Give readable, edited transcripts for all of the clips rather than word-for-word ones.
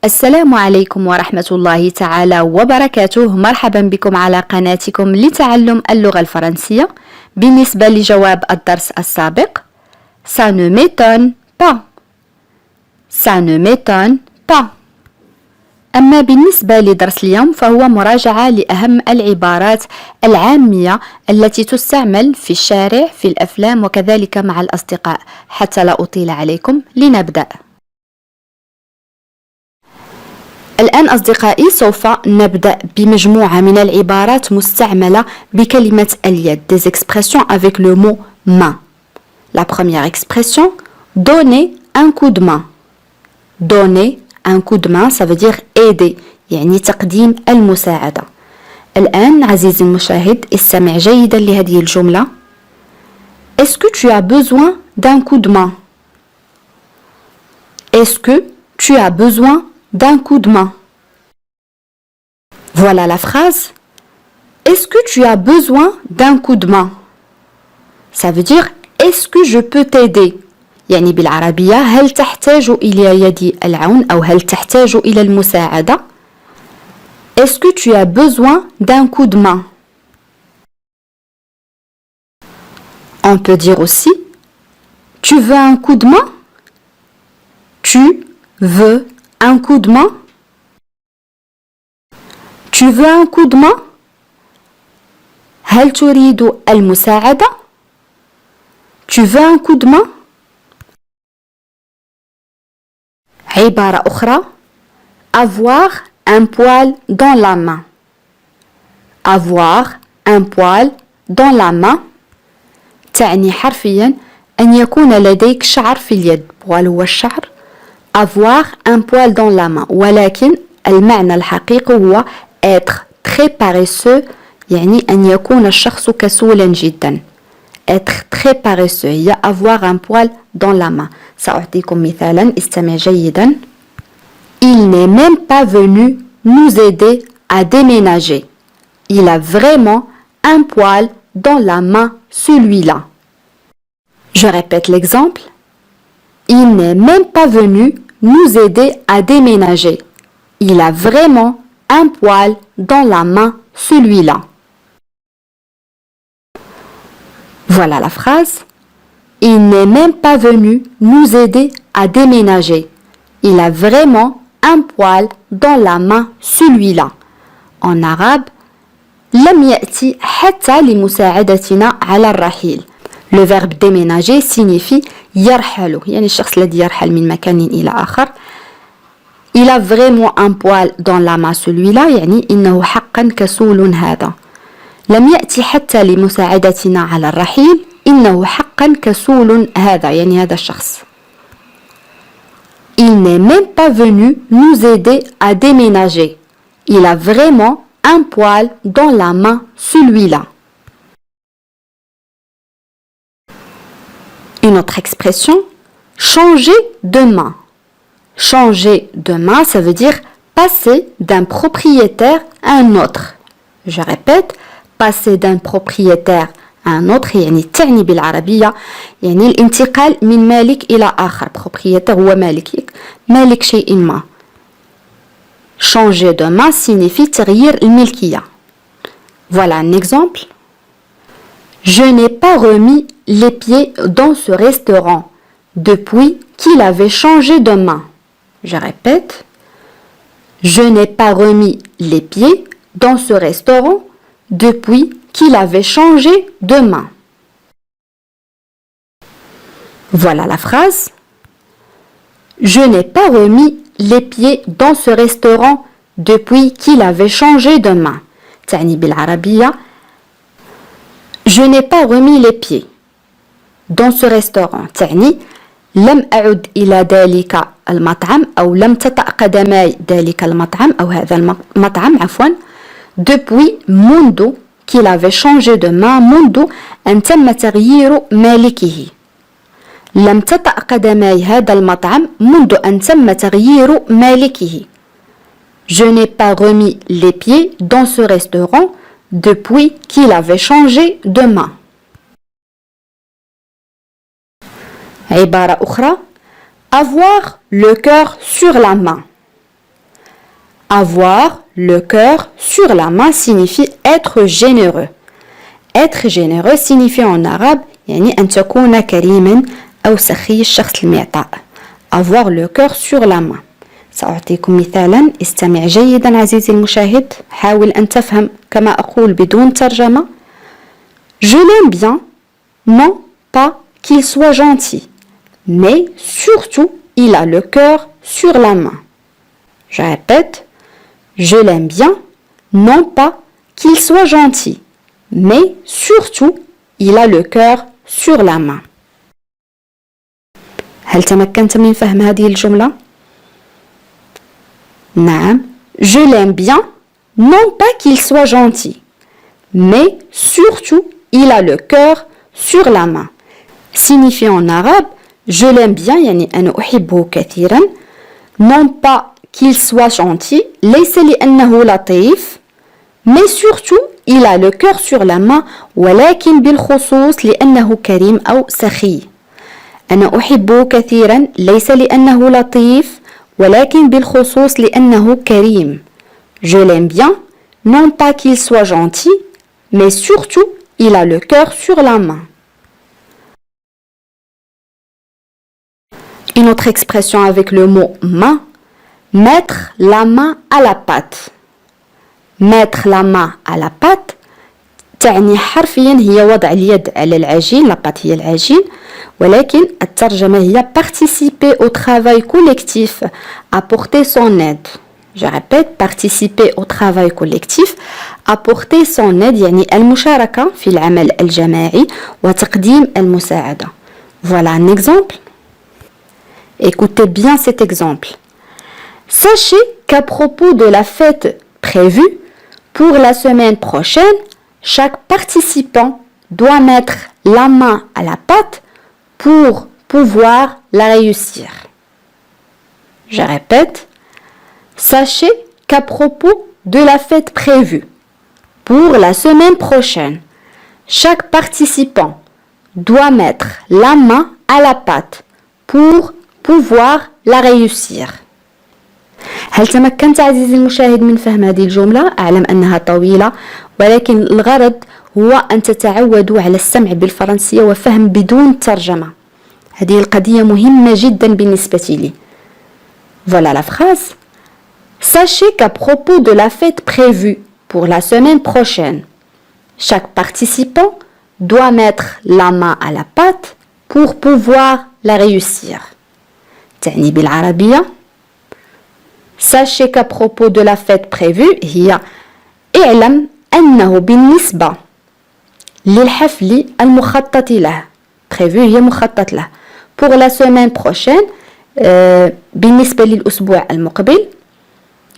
السلام عليكم ورحمة الله تعالى وبركاته. مرحبا بكم على قناتكم لتعلم اللغة الفرنسية. بالنسبة لجواب الدرس السابق Ça ne m'étonne pas. Ça ne m'étonne pas. أما بالنسبة لدرس اليوم فهو مراجعة لأهم العبارات العامية التي تستعمل في الشارع في الأفلام وكذلك مع الأصدقاء. حتى لا أطيل عليكم لنبدأ. الآن أصدقائي سوف نبدأ بمجموعة من العبارات مستعملة بكلمة اليد. Des expressions avec le mot main. La première expression, donner un coup de main. Donner un coup de main, ça veut dire aider, يعني تقديم المساعدة. الآن عزيزي المشاهد استمع جيدا لهذه الجملة. Est-ce que tu as besoin d'un coup de main? Est-ce que tu as besoin d'un coup de main? Voilà la phrase. Est-ce que tu as besoin d'un coup de main? Ça veut dire est-ce que je peux t'aider؟ يعني بالعربية هل تحتاج إلى يدي العون أو هل تحتاج إلى المساعدة؟ Est-ce que tu as besoin d'un coup de main? On peut dire aussi tu veux un coup de main? Tu veux un coup de main? Tu veux un coup de main? هل تريد المساعدة؟ Tu veux un coup de main? عبارة أخرى avoir un poil dans la main. Avoir un poil dans la main تعني حرفيا أن يكون لديك شعر في اليد. poil هو الشعر. avoir un poil dans la main ولكن المعنى الحقيقي هو être très paresseux يعني أن يكون الشخص كسولا جدا. être très paresseux هي avoir un poil dans la main. سأعطيكم مثالا استمع جيدا. Il n'est même pas venu nous aider à déménager. Il a vraiment un poil dans la main celui-là. Je répète l'exemple. Il n'est même pas venu nous aider à déménager. Il a vraiment un poil dans la main celui-là. Voilà la phrase. Il n'est même pas venu nous aider à déménager. Il a vraiment un poil dans la main celui-là. En arabe, لم يأتي حتى لمساعدتنا على الرحيل. Le verbe déménager signifie يرحل يعني الشخص الذي يرحل من مكان إلى آخر. Il a vraiment un poil dans la main celui-là يعني إنه حقا كسول هذا. لم يأتي حتى لمساعدتنا على الرحيل إنه حقا كسول هذا يعني هذا الشخص. Il n'est même pas venu nous aider à déménager. Il a vraiment un poil dans la main celui-là. Une autre expression, changer de main. Changer de main, ça veut dire passer d'un propriétaire à un autre. Je répète, passer d'un propriétaire à un autre يعني تعني بالعربية يعني الانتقال من مالك إلى آخر. propriétaire هو مالك شيء ما. changer de main signifie تغيير الملكية. Voilà un exemple. Je n'ai pas remis les pieds dans ce restaurant depuis qu'il avait changé de main. Je répète. Je n'ai pas remis les pieds dans ce restaurant depuis qu'il avait changé de main. Voilà la phrase. Je n'ai pas remis les pieds dans ce restaurant depuis qu'il avait changé de main. تعني بالعربية Je n'ai pas remis les pieds dans ce restaurant. تعني لم أعد إلى ذلك المطعم أو لم تطأ قدماي ذلك المطعم أو هذا المطعم عفوا depuis منذ qu'il avait changé de main منذ أن تم تغيير مالكه. لم تطأ قدماي هذا المطعم منذ أن تم تغيير مالكه. Je n'ai pas remis les pieds dans ce restaurant depuis qu'il avait changé de main. عبارة أخرى avoir le cœur sur la main. avoir le cœur sur la main signifie être généreux. Être généreux signifie en arabe يعني أن تكون كريما أو سخي الشخص المعطاء. Avoir le cœur sur la main. سأعطيكم مثالا استمع جيدا عزيزي المشاهد حاول أن تفهم كما أقول بدون ترجمة. Je l'aime bien, non pas qu'il soit gentil, mais surtout il a le cœur sur la main. Je répète, je l'aime bien, non pas qu'il soit gentil, mais surtout il a le cœur sur la main. هل تمكنت من فهم هذه الجملة؟ نعم. Je l'aime bien, non pas qu'il soit gentil, mais surtout il a le cœur sur la main. Signifie en arabe je l'aime bien يعني أنا أحبه كثيرا, non pas qu'il soit gentil ليس لأنه لطيف, mais surtout il a le cœur sur la main ولكن بالخصوص لأنه كريم أو سخي. أنا أحبه كثيرا ليس لأنه لطيف ولكن بالخصوص لأنه كريم. Je l'aime bien, non pas qu'il soit gentil, mais surtout il a le cœur sur la main. Une autre expression avec le mot main, mettre la main à la pâte. Mettre la main à la pâte تعني حرفيا هي وضع اليد على العجين. la pâte هي العجين, ولكن الترجمة هي participer au travail collectif, apporter son aide. Je répète, participer au travail collectif, apporter son aide يعني المشاركة في العمل الجماعي وتقديم المساعدة. Voilà un exemple. Écoutez bien cet exemple. Sachez qu'à propos de la fête prévue pour la semaine prochaine, chaque participant doit mettre la main à la pâte pour pouvoir la réussir. Je répète, sachez qu'à propos de la fête prévue pour la semaine prochaine, chaque participant doit mettre la main à la pâte pour pouvoir la réussir. هل تمكنت عزيزي المشاهد من فهم هذه الجملة؟ أعلم أنها طويلة ولكن الغرض هو أن تتعودوا على السمع بالفرنسية وفهم بدون ترجمة. هذه القضية مهمة جدا بالنسبة لي. Voilà la phrase. Sachez qu'à propos de la fête prévue pour la semaine prochaine, chaque participant doit mettre la main à la pâte pour pouvoir la réussir. تعني بالعربية Sachez qu'à propos de la fête prévue هي اعلم أنه بالنسبة للحفل المخطط له. prévu هي مخطط له. pour la semaine prochaine بالنسبة للأسبوع المقبل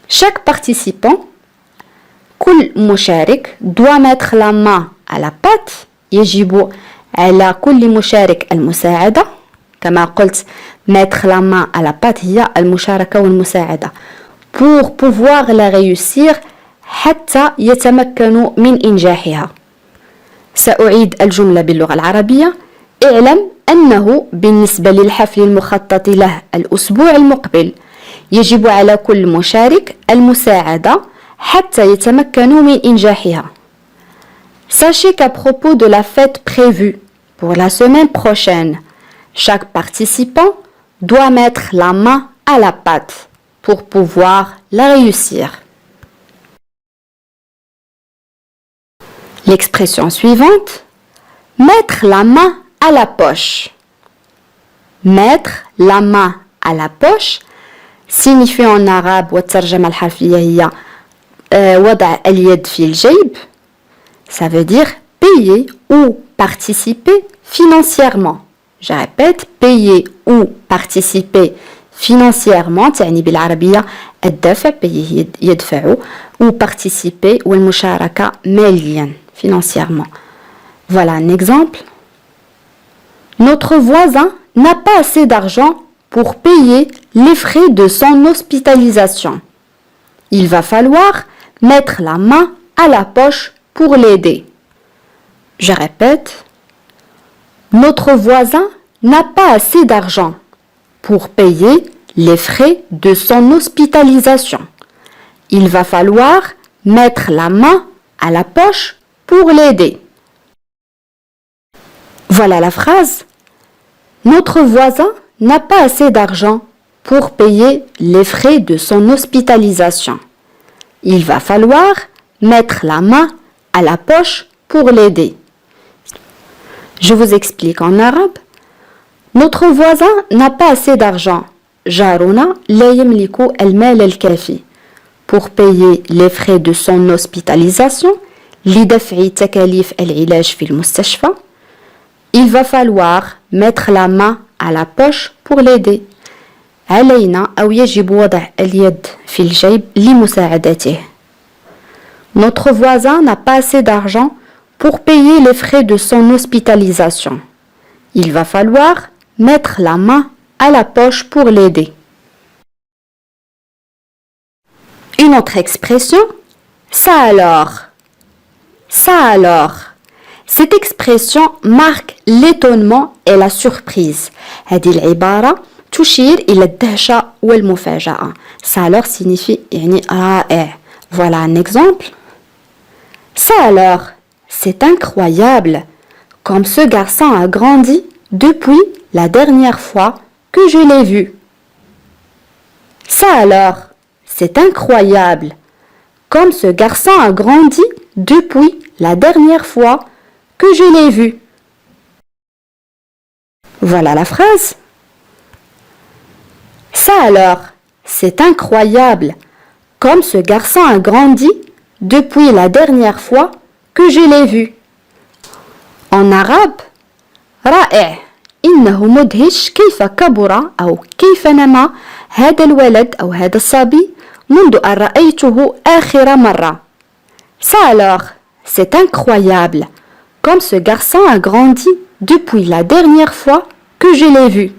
chaque participant كل مشارك doit mettre la main à la pâte يجب على كل مشارك المساعدة. كما قلت mettre la main à la pâte هي المشاركة والمساعدة pour pouvoir la réussir حتى يتمكنوا من إنجاحها. سأعيد الجملة باللغة العربية. اعلم أنه بالنسبة للحفل المخطط له الأسبوع المقبل يجب على كل مشارك المساعدة حتى يتمكنوا من إنجاحها. Sachez qu'à propos de la fête prévue pour la semaine prochaine, chaque participant doit mettre la main à la pâte pour pouvoir la réussir. L'expression suivante, mettre la main à la poche. Mettre la main à la poche signifie en arabe والترجمة الحرفية هي وضع اليد في الجيب. Ça veut dire payer ou participer financièrement. Je répète, payer ou participer financièrement تعني بالعربية الدفع payer يدفع ou participer والمشاركة ماليا financièrement. Voilà un exemple. Notre voisin n'a pas assez d'argent pour payer les frais de son hospitalisation. Il va falloir mettre la main à la poche pour l'aider. Je répète. Notre voisin n'a pas assez d'argent pour payer les frais de son hospitalisation. Il va falloir mettre la main à la poche pour l'aider. Voilà la phrase. Notre voisin n'a pas assez d'argent pour payer les frais de son hospitalisation. Il va falloir mettre la main à la poche pour l'aider. Je vous explique en arabe. Notre voisin n'a pas assez d'argent. جارنا لا يملك المال الكافي pour payer les frais de son hospitalisation لدفع تكاليف العلاج في المستشفى. Il va falloir mettre la main à la poche pour l'aider. علينا أو يجب وضع اليد في الجيب لمساعدته. Notre voisin n'a pas assez d'argent pour payer les frais de son hospitalisation. Il va falloir mettre la main à la poche pour l'aider. Une autre expression, ça alors. Ça alors. Cette expression marque l'étonnement et la surprise. هذه العبارة تشير إلى الدهشة والمفاجأة. Ça alors signifie يعني رائع. Voilà un exemple. Ça alors, c'est incroyable. Comme ce garçon a grandi depuis la dernière fois que je l'ai vu. Ça alors, c'est incroyable. Comme ce garçon a grandi depuis la dernière fois que je l'ai vu. Voilà la phrase. Ça alors, c'est incroyable. Comme ce garçon a grandi depuis la dernière fois que je l'ai vu. En arabe, رائع. إنه مدهش كيف كبر أو كيف نما هذا الولد أو هذا الصبي منذ أن رأيته آخر مرة. Ça alors, c'est incroyable. Comme ce garçon a grandi depuis la dernière fois que je l'ai vu.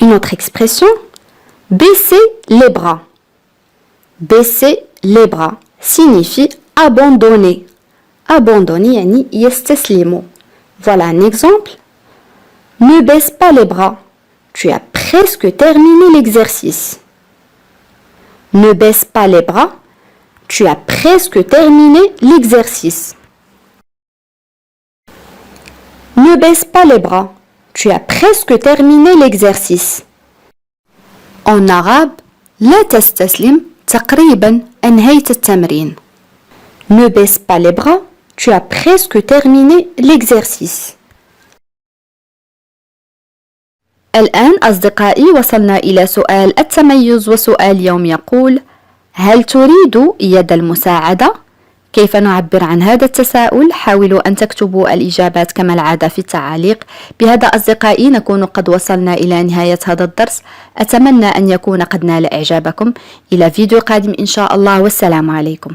Une autre expression, baisser les bras. Baisser les bras signifie abandonner. Abandonner يعني يستسلموا. Voilà un exemple. Ne baisse pas les bras. Tu as presque terminé l'exercice. Ne baisse pas les bras. Tu as presque terminé l'exercice. Ne baisse pas les bras. Tu as presque terminé l'exercice. En arabe, لا تستسلم تقريبا أنهيت التمرين. Ne baisse pas les bras. Tu as presque terminé l'exercice. الآن أصدقائي وصلنا إلى سؤال التميز، وسؤال اليوم يقول: هل تريد يد المساعدة؟ كيف نعبر عن هذا التساؤل؟ حاولوا أن تكتبوا الإجابات كما العادة في التعاليق. بهذا أصدقائي نكون قد وصلنا إلى نهاية هذا الدرس. أتمنى أن يكون قد نال إعجابكم. إلى فيديو قادم إن شاء الله، والسلام عليكم.